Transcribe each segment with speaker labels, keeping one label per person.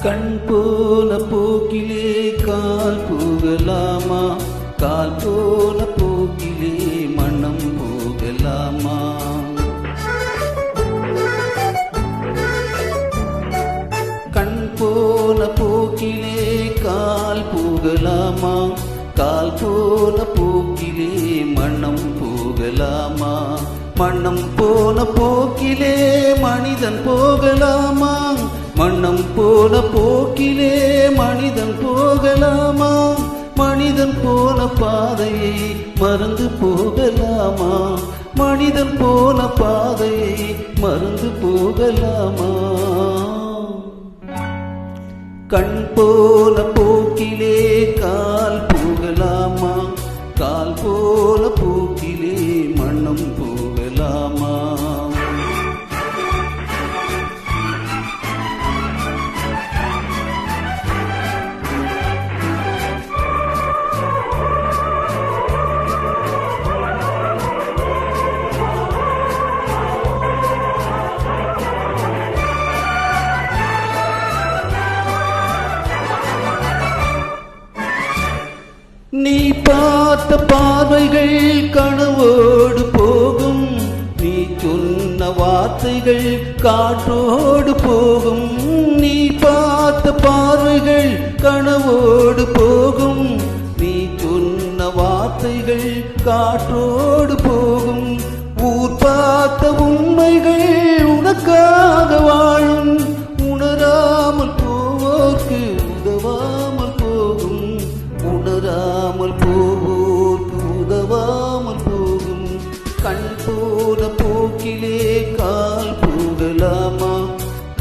Speaker 1: கண் போன போக்கிலே கால் போகலாமா? கால் போன போக்கிலே மனம் போகலாமா? கண் போன போக்கிலே கால் போகலாமா? கால் போன போக்கிலே மனம் போகலாமா? மனம் போன போக்கிலே மனிதன் போகலாமா? மனம் போன போக்கிலே மனிதன் போகலாமா? மனிதன் போன பாதையை மறந்து போகலாமா? மனிதன் போன பாதையை மறந்து போகலாமா? கண் போன போக்கிலே கால் போகலாமா? கால் போன போக்கிலே மனம் போகலாமா? நீ பார்த்த பார்வைகள் கனவோடு போகும், நீ சொன்ன வார்த்தைகள் காற்றோடு போகும். நீ பார்த்த பார்வைகள் கனவோடு போகும், நீ சொன்ன வார்த்தைகள் காற்றோடு போகும். ஊர் பார்த்த உண்மைகள் உனக்காக வாழும், உணராமல் போவோர்க்கு உதவாமல் போகும். உணராமல் போவோர்க்கு உதவாமல் போகும். கண் போன போக்கிலே கால் போகலாமா?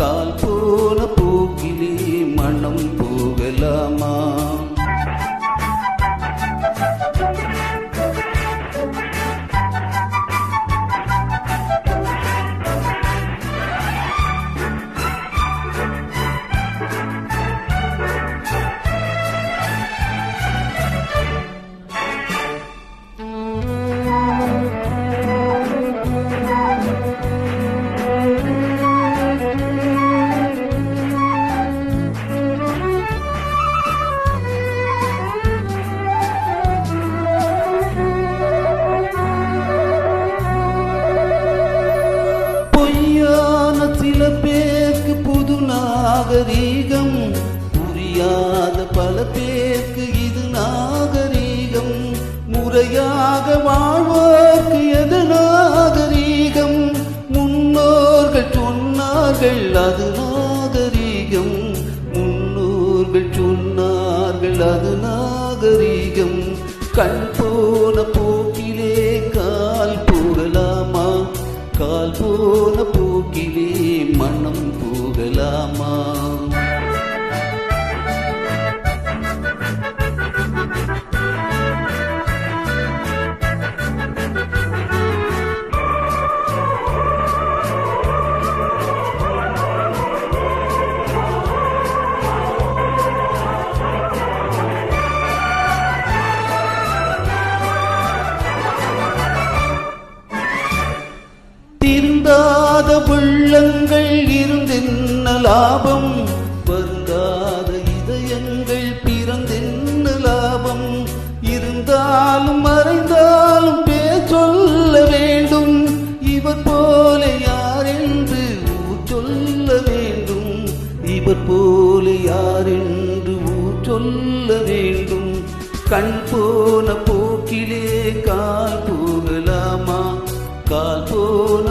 Speaker 1: கால் போன போக்கிலே மனம் போகலாமா? சில பேருக்கு புது நாகரீகம், புரியாத பல பேருக்கு இது நாகரீகம். முறையாக வாழ்வோர்க்கு எது நாகரீகம்? முன்னோர்கள் சொன்னார்கள் அது நாகரீகம். முன்னோர்கள் சொன்னார்கள் அது நாகரீகம். கண் போன போக்கிலே கால் போகலாமா? கால் போன போக்கிலே மனம் போகலாமா? திருந்தாத உள்ளங்கள் இருந்தென்ன லாபம்? வருந்தாத இதயங்கள் பிறந்தென்ன லாபம்? இருந்தாலும் மறைந்தாலும் பேர் சொல்ல வேண்டும். இவர் போல யார் என்று ஊர் சொல்ல வேண்டும். இவர் போல யார் என்று ஊர் சொல்ல வேண்டும். கண் போன போக்கிலே கால் போகலாமா? கால் போன